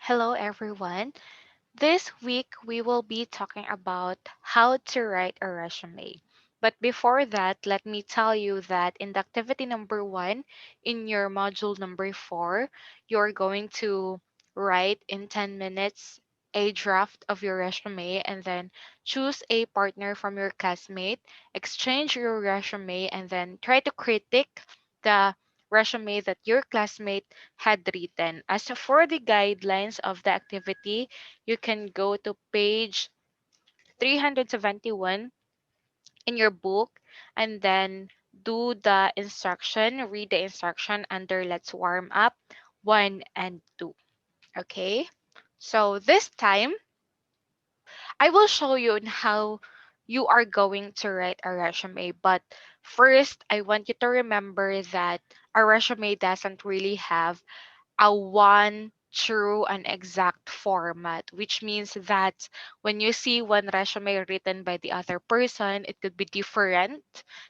Hello, everyone. This week we will be talking about how to write a resume. But before that, let me tell you that in the activity number one, in your module number four, you're going to write in 10 minutes a draft of your resume and then choose a partner from your classmate, exchange your resume, and then try to critique the resume that your classmate had written. As for the guidelines of the activity, you can go to page 371 in your book and then do the instruction, read the instruction under Let's Warm Up 1 and 2. Okay? So this time, I will show you on how you are going to write a resume. But first, I want you to remember that a resume doesn't really have a one true and exact format, which means that when you see one resume written by the other person, it could be different.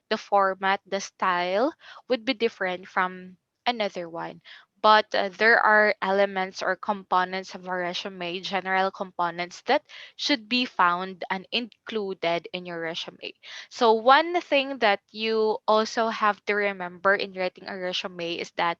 The format, the style would be different from another one. But there are elements or components of a resume, general components that should be found and included in your resume. So, one thing that you also have to remember in writing a resume is that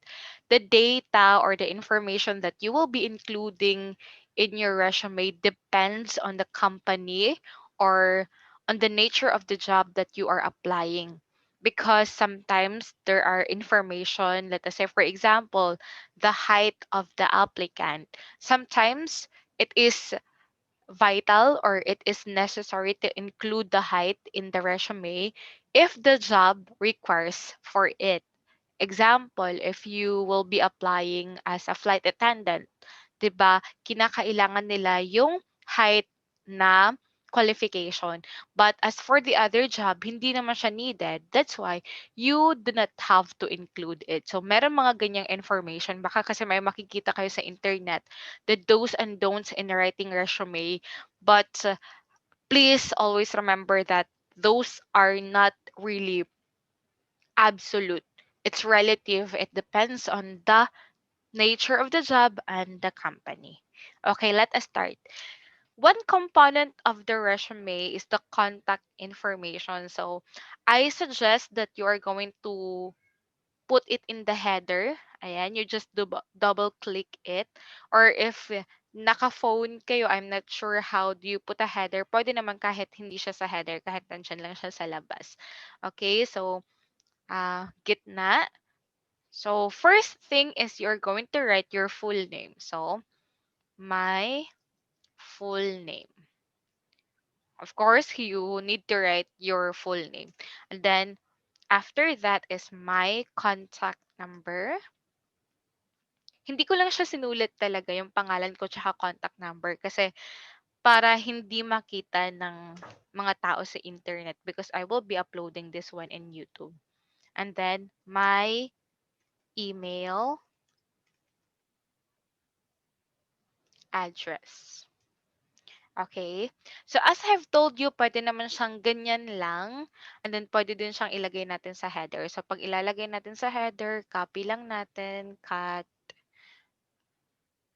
the data or the information that you will be including in your resume depends on the company or on the nature of the job that you are applying. Because sometimes there are information, let us say, for example, the height of the applicant. Sometimes it is vital or it is necessary to include the height in the resume if the job requires for it. Example, if you will be applying as a flight attendant, 'di ba? Kinakailangan nila yung height na qualification. But as for the other job, hindi naman siya needed. That's why you do not have to include it. So, meron mga ganyang information. Baka kasi may makikita kayo sa internet, the do's and don'ts in writing resume. But please always remember that those are not really absolute. It's relative. It depends on the nature of the job and the company. Okay, let us start. One component of the resume is the contact information. So, I suggest that you are going to put it in the header. Ayan, you just double click it. Or if naka-phone kayo, I'm not sure how do you put a header. Pwede naman kahit hindi siya sa header, kahit nandyan lang siya sa labas. Okay, so gitna. So first thing is you're going to write your full name. So my full name. Of course, you need to write your full name. And then after that is my contact number. Hindi ko lang siya sinulit talaga yung pangalan ko tsaka contact number kasi para hindi makita ng mga tao sa internet because I will be uploading this one in YouTube. And then my email address. Okay. So, as I've told you, pwede naman siyang ganyan lang. And then, pwede din siyang ilagay natin sa header. So, pag ilalagay natin sa header, copy lang natin, cut,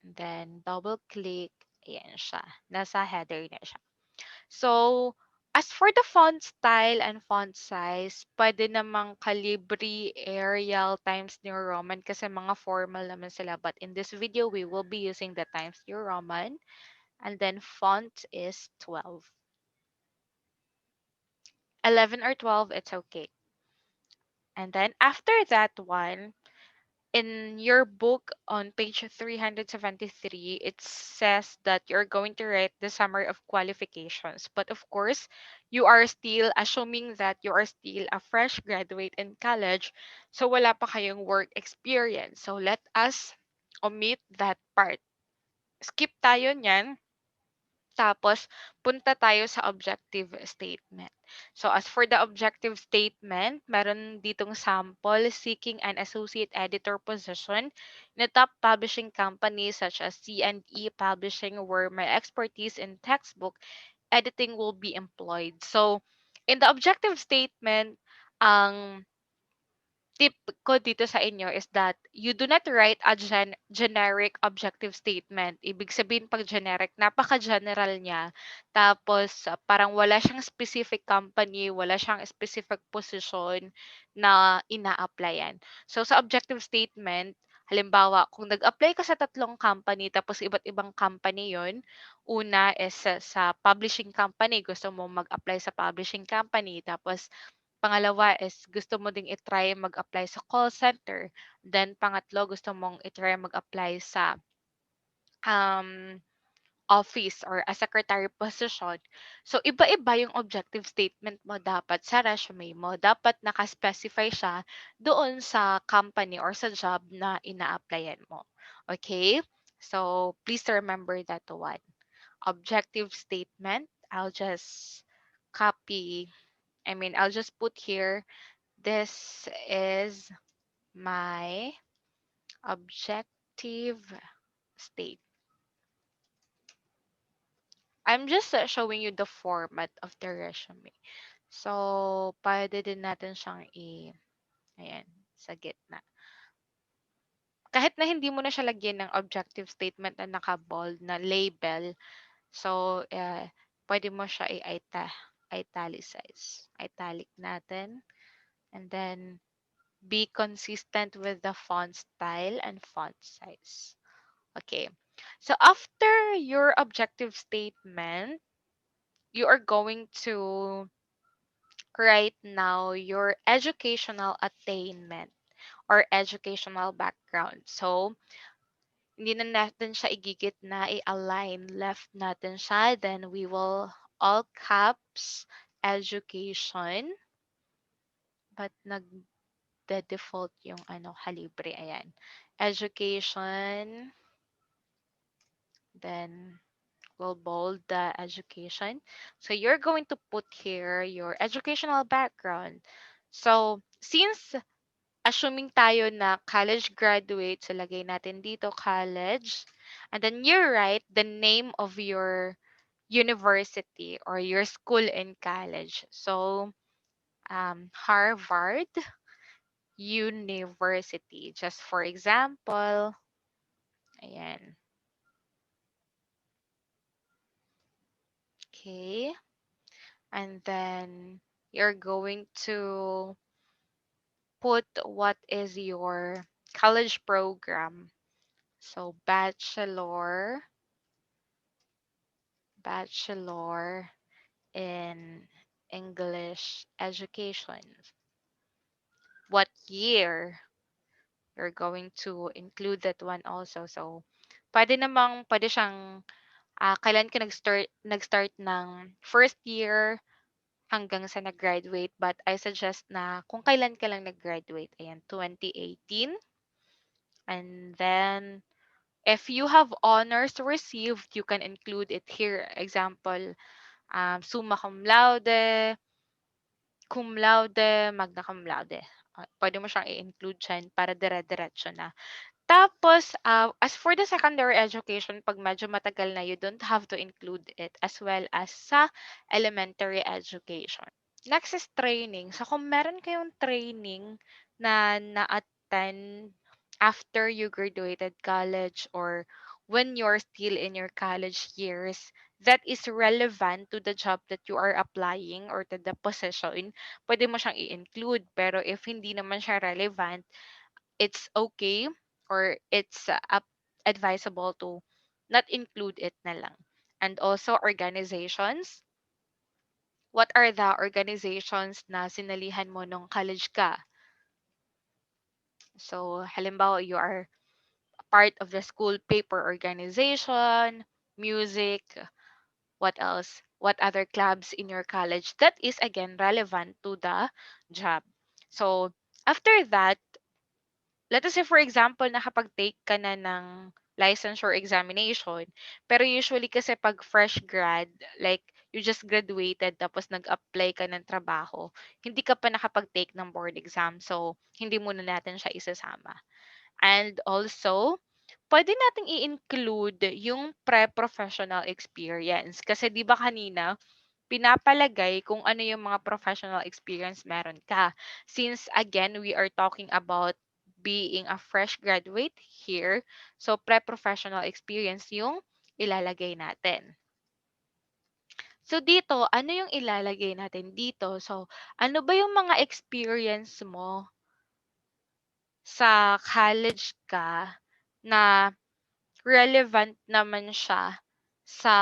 and then double click. Ayan siya. Nasa header na siya. So, as for the font style and font size, pwede namang Calibri, Arial, Times New Roman kasi mga formal naman sila. But in this video, we will be using the Times New Roman. And then font is 12. 11 or 12, it's okay. And then after that one, in your book on page 373, it says that you're going to write the summary of qualifications. But of course, you are still assuming that you are still a fresh graduate in college, so wala pa kayong work experience. So let us omit that part. Skip tayo niyan. Tapos, punta tayo sa objective statement. So, as for the objective statement, meron ditong sample seeking an associate editor position in a top publishing company such as C&E Publishing where my expertise in textbook editing will be employed. So, in the objective statement, ang tip ko dito sa inyo is that you do not write a generic objective statement. Ibig sabihin pag generic, napaka-general niya. Tapos parang wala siyang specific company, wala siyang specific position na ina-applyan. So sa objective statement, halimbawa, kung nag-apply ka sa 3 company tapos iba't ibang company 'yon, una is sa publishing company, gusto mo mag-apply sa publishing company, tapos pangalawa is gusto mo ding i-try mag-apply sa call center. Then pangatlo, gusto mong i-try mag-apply sa um, office or a secretary position. So, iba-iba yung objective statement mo dapat sa resume mo. Dapat nakaspecify siya doon sa company or sa job na ina-applyan mo. Okay? So, please remember that one. Objective statement, copy, I'll just put here, this is my objective state. I'm just showing you the format of the resume. So, pwede din natin siyang ayan, sa gitna. Kahit na hindi mo na siya lagyan ng objective statement na naka-bold na label, so, pwede mo siya italicize. Italic natin. And then, be consistent with the font style and font size. Okay. So after your objective statement, you are going to write now your educational attainment or educational background. So, hindi na natin siya igigit na i-align. Left natin siya. Then we will all caps education. But nag-default yung kalibre. Ayan. Education. Then we'll bold the education. So you're going to put here your educational background. So since assuming tayo na college graduate, so lagay natin dito college. And then you write the name of your university or your school in college. So Harvard University. Just for example, ayan. Okay. And then you're going to put what is your college program. So bachelor in English education. What year? You're going to include that one also. So pwede siyang kailan ka nag-start ng first year hanggang sa nag-graduate, but I suggest na kung kailan ka lang nag-graduate, ayan, 2018. And then, if you have honors received, you can include it here. Example, summa cum laude, magna cum laude. Pwede mo siyang i-include dyan para dire-diretso na. Tapos, as for the secondary education, pag medyo matagal na, you don't have to include it as well as sa elementary education. Next is training. So, kung meron kayong training na na-attend after you graduated college or when you're still in your college years that is relevant to the job that you are applying or to the position, pwede mo siyang i-include. Pero if hindi naman siya relevant, it's okay or it's advisable to not include it na lang. And also organizations. What are the organizations na sinalihan mo nung college ka? So, halimbawa, you are part of the school paper organization, music, what else? What other clubs in your college? That is again relevant to the job. So, after that, let us say for example, nakapag-take ka na ng licensure examination, pero usually kasi pag fresh grad, like you just graduated tapos nag-apply ka ng trabaho, hindi ka pa nakapag-take ng board exam. So, hindi muna natin siya isasama. And also, pwede nating i-include yung pre-professional experience. Kasi 'di ba kanina, pinapalagay kung ano yung mga professional experience meron ka. Since again, we are talking about being a fresh graduate here, so pre-professional experience yung ilalagay natin. So dito, ano yung ilalagay natin dito? So, ano ba yung mga experience mo sa college ka na relevant naman siya sa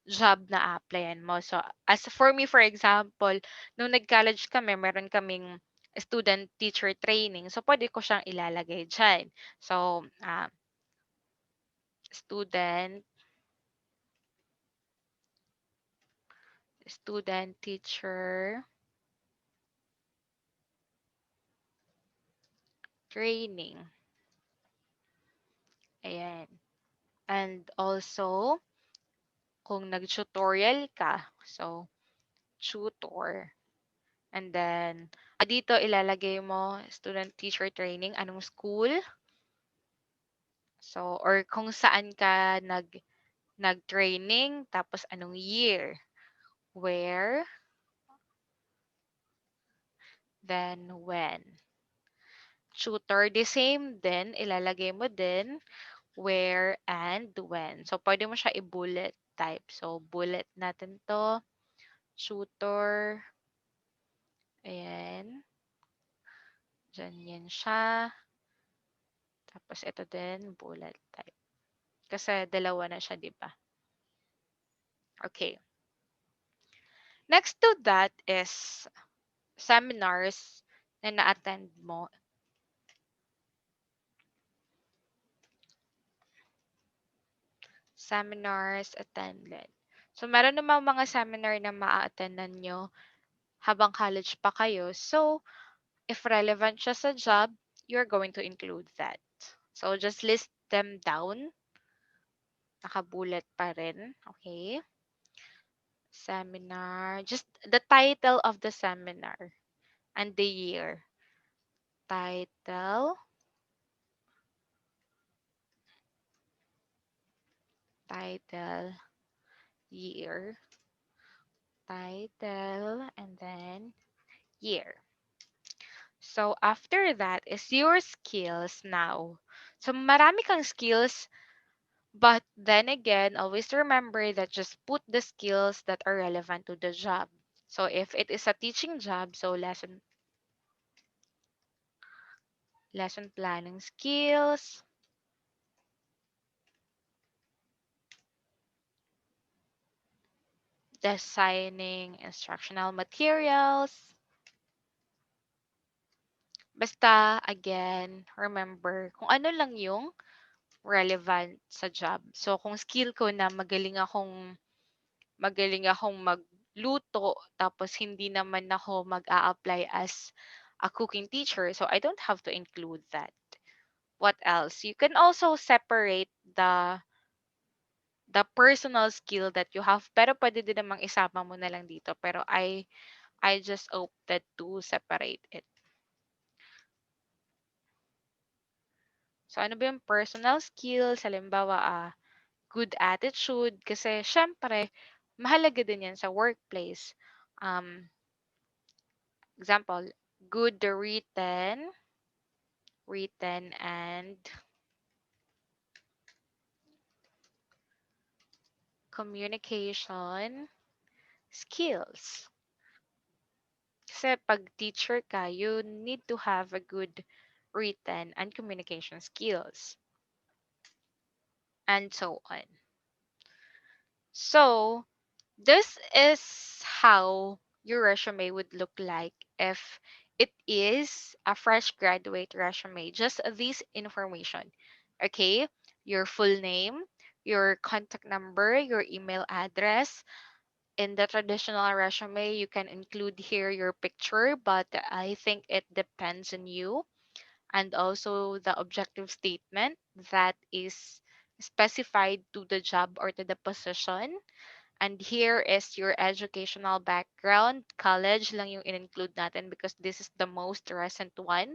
job na applyan mo. So, as for me, for example, nung nag-college kami, meron kaming student teacher training. So, pwede ko siyang ilalagay dyan. So, student, student teacher training. Ayan. And also, kung nag-tutorial ka, so, tutor. And then, dito ilalagay mo student teacher training, anong school. So, or kung saan ka nag-training, tapos anong year. Where, then when. Tutor, the same din, ilalagay mo din where and when. So, pwede mo siya i-bullet type. So, bullet natin to. Tutor. Ayan. Diyan yan siya. Tapos ito din, bullet type. Kasi dalawa na siya, di ba? Okay. Next to that is seminars na na-attend mo. Seminars attended. So, meron namang mga seminar na maa-attendan nyo habang college pa kayo. So, if relevant siya sa job, you're going to include that. So, just list them down. Nakabullet pa rin. Okay? Seminar. Just the title of the seminar and the year. Title. Title. Year. Title. And then year. So, after that is your skills now. So, marami kang skills, but then again, always remember that just put the skills that are relevant to the job. So, if it is a teaching job, so lesson planning skills, designing instructional materials. Basta, again, remember kung ano lang yung relevant sa job. So, kung skill ko na magaling akong magluto tapos hindi naman ako mag-a-apply as a cooking teacher, so I don't have to include that. What else? You can also separate the personal skill that you have, pero pwede din namang isama mo na lang dito. Pero I just opted to separate it. So, ano ba yung personal skills? Halimbawa, good attitude. Kasi, syempre, mahalaga din yan sa workplace. Example, good written and communication skills. Kasi pag teacher ka, you need to have a good written and communication skills. And so on. So, this is how your resume would look like if it is a fresh graduate resume. Just this information. Okay? Your full name, your contact number, your email address. In the traditional resume, you can include here your picture, but I think it depends on you. And also the objective statement that is specified to the job or to the position. And here is your educational background. College lang yung in-include natin because this is the most recent one.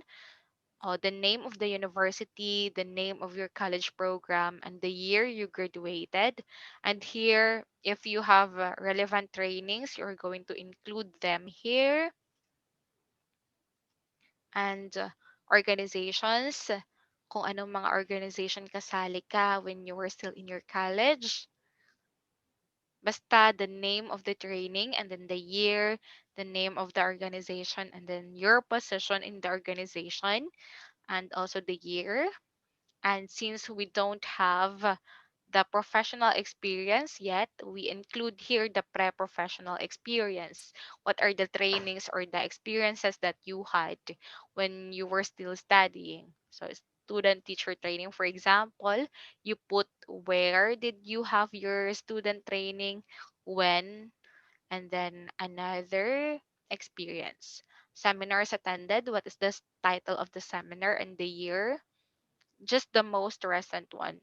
the name of the university, the name of your college program, and the year you graduated. And here, if you have relevant trainings, you're going to include them here. And organizations, kung anong mga organization kasali ka when you were still in your college. Basta the name of the training and then the year, the name of the organization, and then your position in the organization, and also the year. And since we don't have the professional experience yet, we include here the pre-professional experience. What are the trainings or the experiences that you had when you were still studying? So student teacher training, for example, you put where did you have your student training, when, and then another experience. Seminars attended, what is the title of the seminar and the year? Just the most recent one.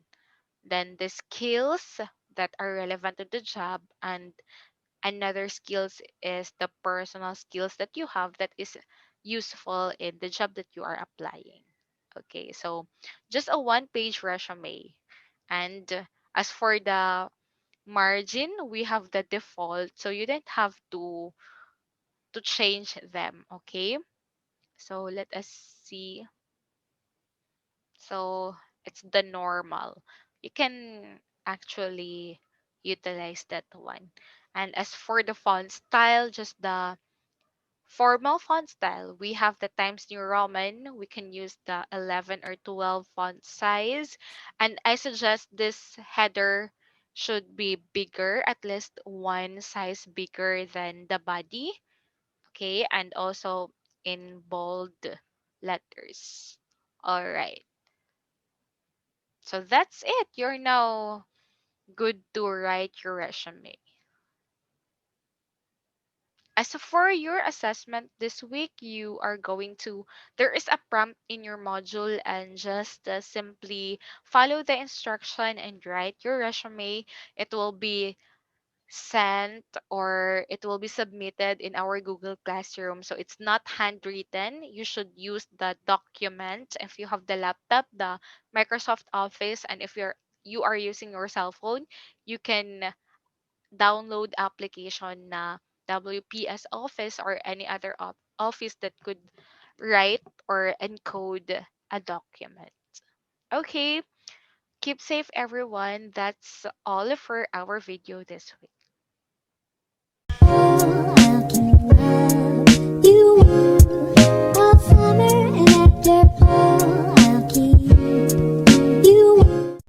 Then the skills that are relevant to the job, and another skills is the personal skills that you have that is useful in the job that you are applying. Okay, so just a one-page resume. And as for the margin, we have the default, so you don't have to change them. Okay, so let us see. So it's the normal. You can actually utilize that one. And as for the font style, just the formal font style, we have the Times New Roman. We can use the 11 or 12 font size. And I suggest this header should be bigger, at least one size bigger than the body. Okay, and also in bold letters. All right. So that's it. You're now good to write your resume. As for your assessment this week, you are going to, there is a prompt in your module, and just simply follow the instruction and write your resume. It will be sent or it will be submitted in our Google Classroom. So it's not handwritten. You should use the document if you have the laptop, the Microsoft Office, and if you are using your cell phone, you can download application na WPS Office or any other office that could write or encode a document. Okay, keep safe everyone. That's all for our video this week.